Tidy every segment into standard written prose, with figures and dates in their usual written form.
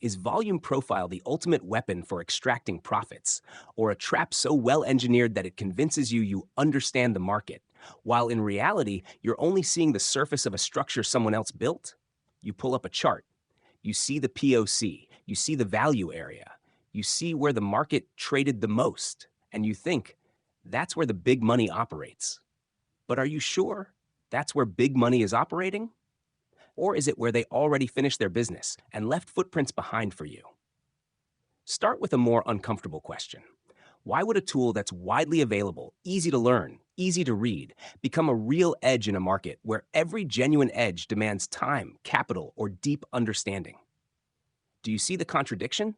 Is volume profile the ultimate weapon for extracting profits, or a trap so well engineered that it convinces you understand the market, while in reality, you're only seeing the surface of a structure someone else built? You pull up a chart, you see the POC, you see the value area, you see where the market traded the most, and you think, that's where the big money operates. But are you sure that's where big money is operating? Or is it where they already finished their business and left footprints behind for you? Start with a more uncomfortable question. Why would a tool that's widely available, easy to learn, easy to read, become a real edge in a market where every genuine edge demands time, capital, or deep understanding? Do you see the contradiction?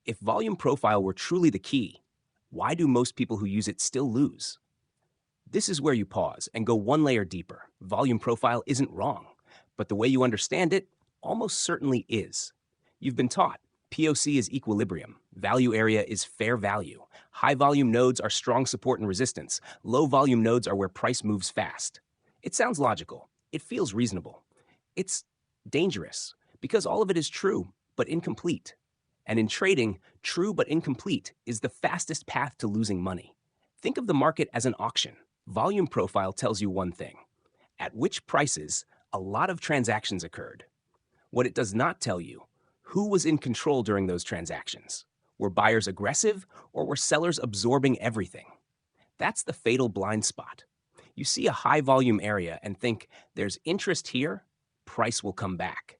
If volume profile were truly the key, why do most people who use it still lose? This is where you pause and go one layer deeper. Volume profile isn't wrong, but the way you understand it almost certainly is. You've been taught POC is equilibrium, value area is fair value, high volume nodes are strong support and resistance, low volume nodes are where price moves fast. It sounds logical. It feels reasonable. It's dangerous because all of it is true, but incomplete. And in trading, true but incomplete is the fastest path to losing money. Think of the market as an auction. Volume profile tells you one thing: at which prices a lot of transactions occurred. What it does not tell you: who was in control during those transactions. Were buyers aggressive or were sellers absorbing everything? That's the fatal blind spot. You see a high volume area and think there's interest here, price will come back.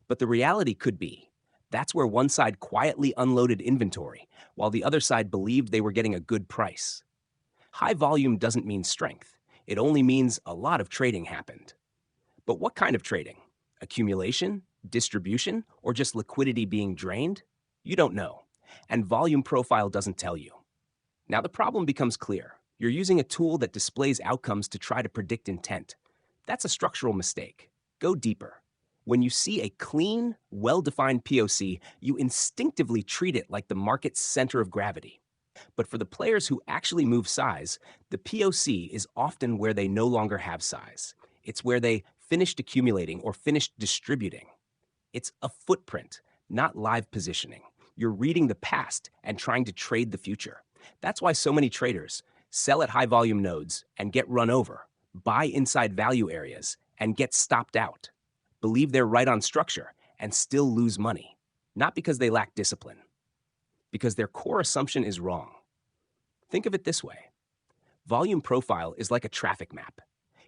But the reality could be that's where one side quietly unloaded inventory while the other side believed they were getting a good price. High volume doesn't mean strength. It only means a lot of trading happened. But what kind of trading? Accumulation, distribution, or just liquidity being drained? You don't know. And volume profile doesn't tell you. Now the problem becomes clear. You're using a tool that displays outcomes to try to predict intent. That's a structural mistake. Go deeper. When you see a clean, well-defined POC, you instinctively treat it like the market's center of gravity. But for the players who actually move size, the POC is often where they no longer have size. It's where they finished accumulating or finished distributing. It's a footprint, not live positioning. You're reading the past and trying to trade the future. That's why so many traders sell at high volume nodes and get run over, buy inside value areas and get stopped out, believe they're right on structure and still lose money. Not because they lack discipline, because their core assumption is wrong. Think of it this way. Volume profile is like a traffic map.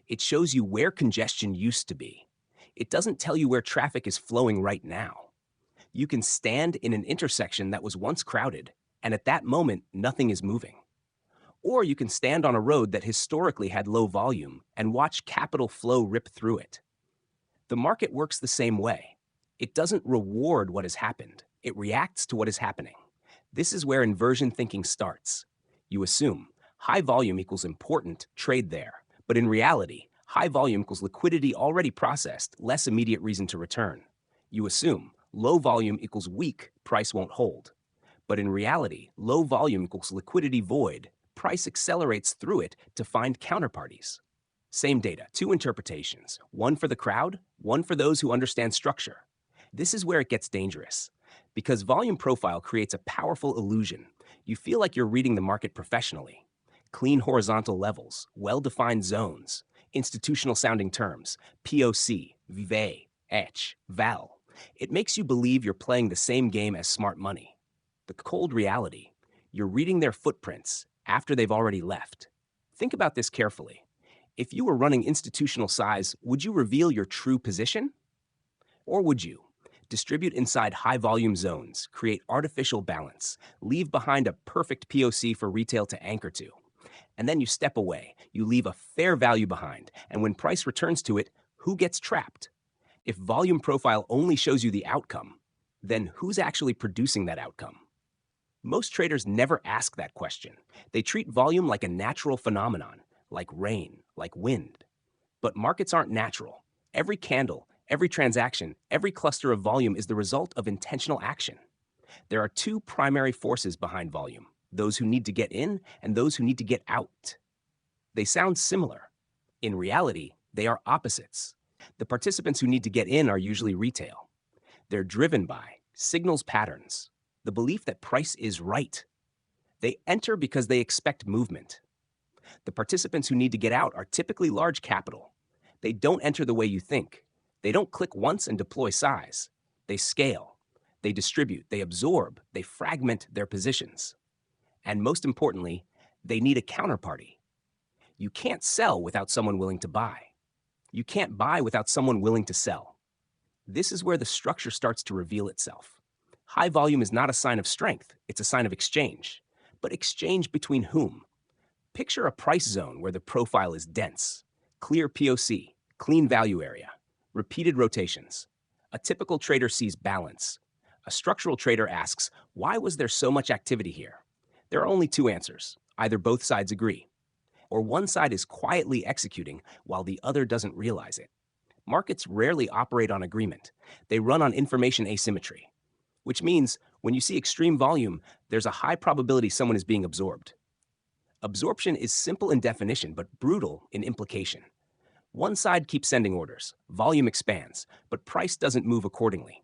It shows you where congestion used to be. It doesn't tell you where traffic is flowing right now. You can stand in an intersection that was once crowded, and at that moment, nothing is moving. Or you can stand on a road that historically had low volume and watch capital flow rip through it. The market works the same way. It doesn't reward what has happened. It reacts to what is happening. This is where inversion thinking starts. You assume high volume equals important, trade there. But in reality, high volume equals liquidity already processed, less immediate reason to return. You assume low volume equals weak, price won't hold. But in reality, low volume equals liquidity void, price accelerates through it to find counterparties. Same data, two interpretations, one for the crowd, one for those who understand structure. This is where it gets dangerous, because volume profile creates a powerful illusion. You feel like you're reading the market professionally. Clean horizontal levels, well-defined zones, institutional-sounding terms, POC, Vive, Etch, Val. It makes you believe you're playing the same game as smart money. The cold reality, you're reading their footprints after they've already left. Think about this carefully. If you were running institutional size, would you reveal your true position? Or would you distribute inside high-volume zones, create artificial balance, leave behind a perfect POC for retail to anchor to? And then you step away, you leave a fair value behind, and when price returns to it, who gets trapped? If volume profile only shows you the outcome, then who's actually producing that outcome? Most traders never ask that question. They treat volume like a natural phenomenon, like rain, like wind. But markets aren't natural. Every candle, every transaction, every cluster of volume is the result of intentional action. There are two primary forces behind volume: those who need to get in and those who need to get out. They sound similar. In reality, they are opposites. The participants who need to get in are usually retail. They're driven by signals patterns, the belief that price is right. They enter because they expect movement. The participants who need to get out are typically large capital. They don't enter the way you think. They don't click once and deploy size. They scale. They distribute. They absorb. They fragment their positions. And most importantly, they need a counterparty. You can't sell without someone willing to buy. You can't buy without someone willing to sell. This is where the structure starts to reveal itself. High volume is not a sign of strength, it's a sign of exchange. But exchange between whom? Picture a price zone where the profile is dense, clear POC, clean value area, repeated rotations. A typical trader sees balance. A structural trader asks, why was there so much activity here? There are only two answers. Either both sides agree, or one side is quietly executing while the other doesn't realize it. Markets rarely operate on agreement. They run on information asymmetry, which means when you see extreme volume, there's a high probability someone is being absorbed. Absorption is simple in definition, but brutal in implication. One side keeps sending orders, volume expands, but price doesn't move accordingly.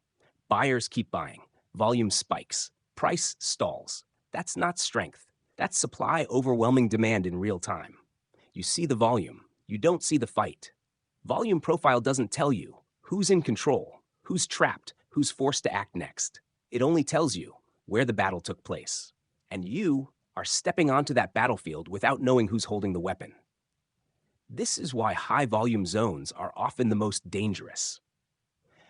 Buyers keep buying, volume spikes, price stalls. That's not strength. That's supply overwhelming demand in real time. You see the volume, you don't see the fight. Volume profile doesn't tell you who's in control, who's trapped, who's forced to act next. It only tells you where the battle took place. And you are stepping onto that battlefield without knowing who's holding the weapon. This is why high volume zones are often the most dangerous.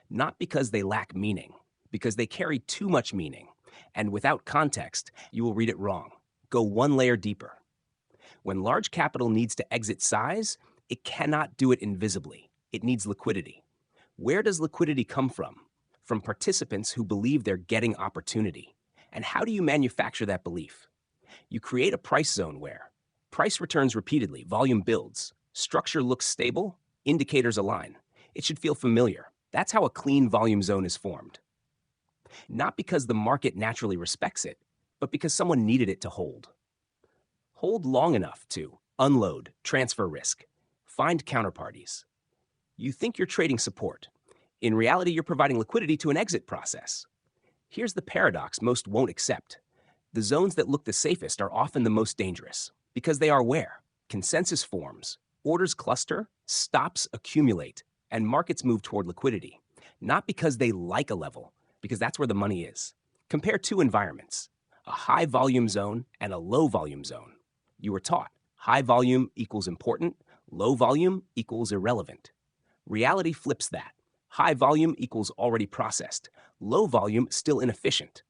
Not because they lack meaning, because they carry too much meaning. And without context, you will read it wrong. Go one layer deeper. When large capital needs to exit size, it cannot do it invisibly. It needs liquidity. Where does liquidity come from? From participants who believe they're getting opportunity. And how do you manufacture that belief? You create a price zone where price returns repeatedly, volume builds, structure looks stable, indicators align. It should feel familiar. That's how a clean volume zone is formed. Not because the market naturally respects it, but because someone needed it to hold. Hold long enough to unload, transfer risk, find counterparties. You think you're trading support. In reality, you're providing liquidity to an exit process. Here's the paradox most won't accept. The zones that look the safest are often the most dangerous because they are where consensus forms, orders cluster, stops accumulate, and markets move toward liquidity. Not because they like a level, because that's where the money is. Compare two environments, a high volume zone and a low volume zone. You were taught high volume equals important, low volume equals irrelevant. Reality flips that. High volume equals already processed, low volume still inefficient.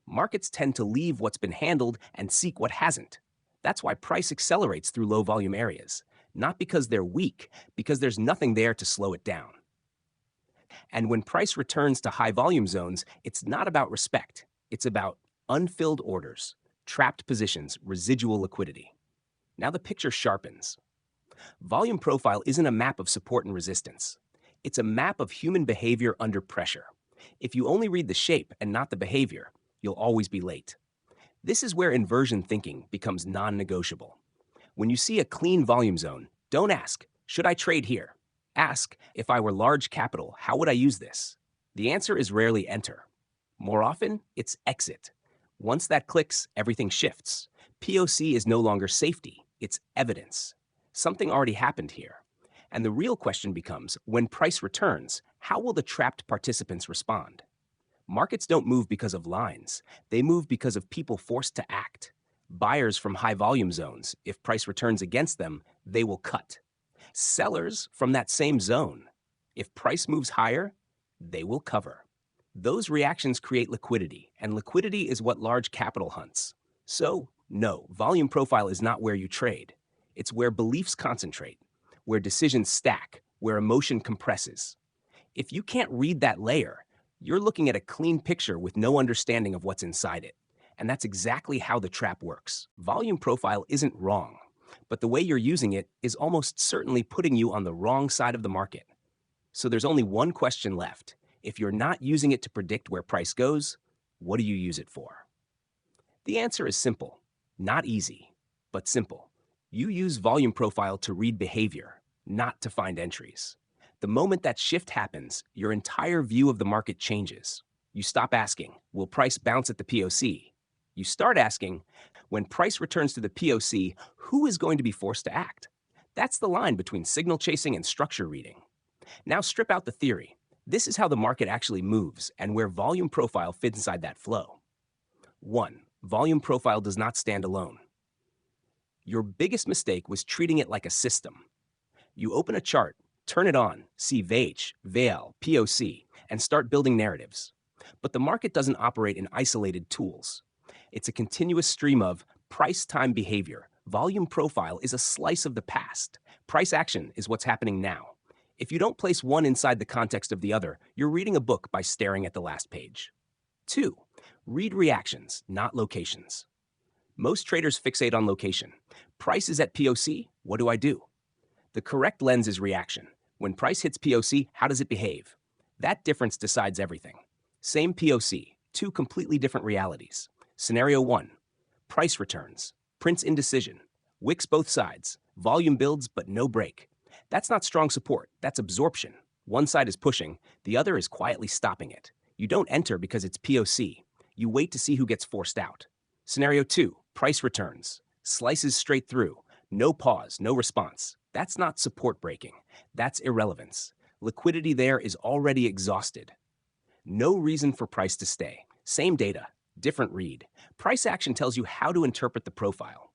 Markets tend to leave what's been handled and seek what hasn't. That's why price accelerates through low volume areas, not because they're weak, because there's nothing there to slow it down. And when price returns to high volume zones, it's not about respect. It's about unfilled orders, trapped positions, residual liquidity. Now the picture sharpens. Volume profile isn't a map of support and resistance. It's a map of human behavior under pressure. If you only read the shape and not the behavior, you'll always be late. This is where inversion thinking becomes non-negotiable. When you see a clean volume zone, don't ask, should I trade here? Ask, if I were large capital, how would I use this? The answer is rarely enter. More often, it's exit. Once that clicks, everything shifts. POC is no longer safety, it's evidence. Something already happened here. And the real question becomes, when price returns, how will the trapped participants respond? Markets don't move because of lines. They move because of people forced to act. Buyers from high volume zones, if price returns against them, they will cut. Sellers from that same zone, if price moves higher, they will cover. Those reactions create liquidity, and liquidity is what large capital hunts. So, no, volume profile is not where you trade. It's where beliefs concentrate, where decisions stack, where emotion compresses. If you can't read that layer, you're looking at a clean picture with no understanding of what's inside it. And that's exactly how the trap works. Volume profile isn't wrong, but the way you're using it is almost certainly putting you on the wrong side of the market. So there's only one question left. If you're not using it to predict where price goes, what do you use it for? The answer is simple. Not easy, but simple. You use volume profile to read behavior, not to find entries. The moment that shift happens, your entire view of the market changes. You stop asking, will price bounce at the POC? You start asking, when price returns to the POC, who is going to be forced to act? That's the line between signal chasing and structure reading. Now strip out the theory. This is how the market actually moves and where volume profile fits inside that flow. 1. Volume profile does not stand alone. Your biggest mistake was treating it like a system. You open a chart, turn it on, see VH, VL, POC, and start building narratives. But the market doesn't operate in isolated tools. It's a continuous stream of price-time behavior. Volume profile is a slice of the past. Price action is what's happening now. If you don't place one inside the context of the other, you're reading a book by staring at the last page. 2. Read reactions, not locations. Most traders fixate on location. Price is at POC, what do I do? The correct lens is reaction. When price hits POC, how does it behave? That difference decides everything. Same POC, two completely different realities. Scenario 1. Price returns. Prints indecision. Wicks both sides. Volume builds, but no break. That's not strong support, that's absorption. One side is pushing, the other is quietly stopping it. You don't enter because it's POC. You wait to see who gets forced out. Scenario 2. Price returns. Slices straight through. No pause, no response. That's not support breaking. That's irrelevance. Liquidity there is already exhausted. No reason for price to stay. Same data, different read. Price action tells you how to interpret the profile.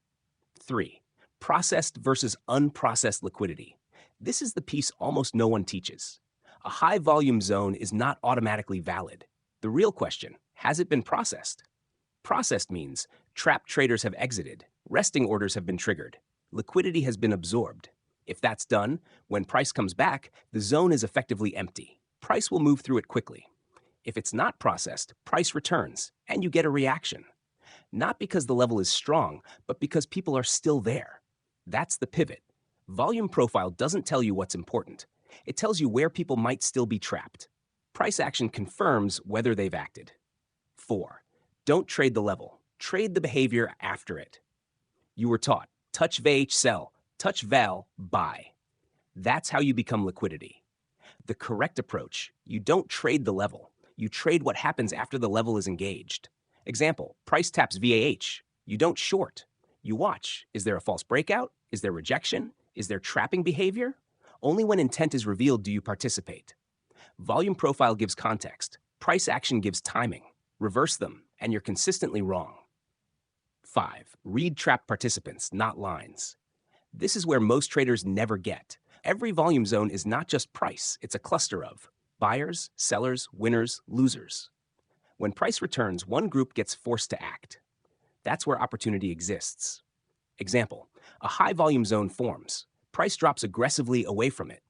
3. Processed versus unprocessed liquidity. This is the piece almost no one teaches. A high volume zone is not automatically valid. The real question, has it been processed? Processed means trapped traders have exited, resting orders have been triggered, liquidity has been absorbed. If that's done, when price comes back, the zone is effectively empty. Price will move through it quickly. If it's not processed, price returns, and you get a reaction. Not because the level is strong, but because people are still there. That's the pivot. Volume profile doesn't tell you what's important. It tells you where people might still be trapped. Price action confirms whether they've acted. 4. Don't trade the level. Trade the behavior after it. You were taught, touch VH, sell, touch VAL, buy. That's how you become liquidity. The correct approach, you don't trade the level. You trade what happens after the level is engaged. Example, price taps VAH. You don't short. You watch. Is there a false breakout? Is there rejection? Is there trapping behavior? Only when intent is revealed do you participate. Volume profile gives context. Price action gives timing. Reverse them, and you're consistently wrong. 5. Read trapped participants, not lines. This is where most traders never get. Every volume zone is not just price, it's a cluster of buyers, sellers, winners, losers. When price returns, one group gets forced to act. That's where opportunity exists. Example, a high volume zone forms. Price drops aggressively away from it.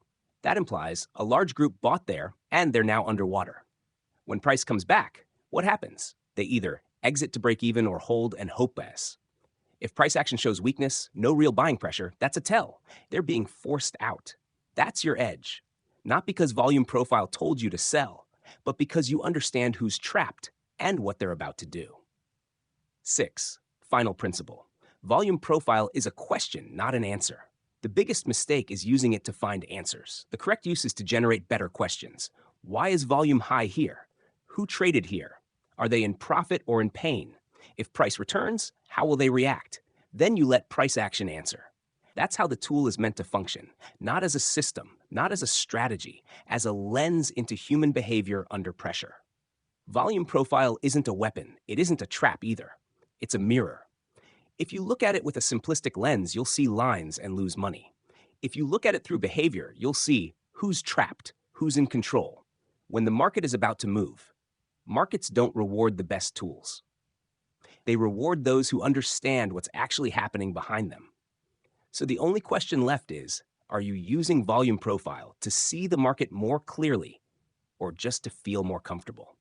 That implies a large group bought there and they're now underwater. When price comes back, what happens? They either exit to break even or hold and hope less. If price action shows weakness, no real buying pressure, that's a tell. They're being forced out. That's your edge. Not because volume profile told you to sell, but because you understand who's trapped and what they're about to do. 6. Final principle. Volume profile is a question, not an answer. The biggest mistake is using it to find answers. The correct use is to generate better questions. Why is volume high here? Who traded here? Are they in profit or in pain? If price returns, how will they react? Then you let price action answer. That's how the tool is meant to function, not as a system, not as a strategy, as a lens into human behavior under pressure. Volume profile isn't a weapon. It isn't a trap either. It's a mirror. If you look at it with a simplistic lens, you'll see lines and lose money. If you look at it through behavior, you'll see who's trapped, who's in control. When the market is about to move, markets don't reward the best tools. They reward those who understand what's actually happening behind them. So the only question left is, are you using volume profile to see the market more clearly or just to feel more comfortable?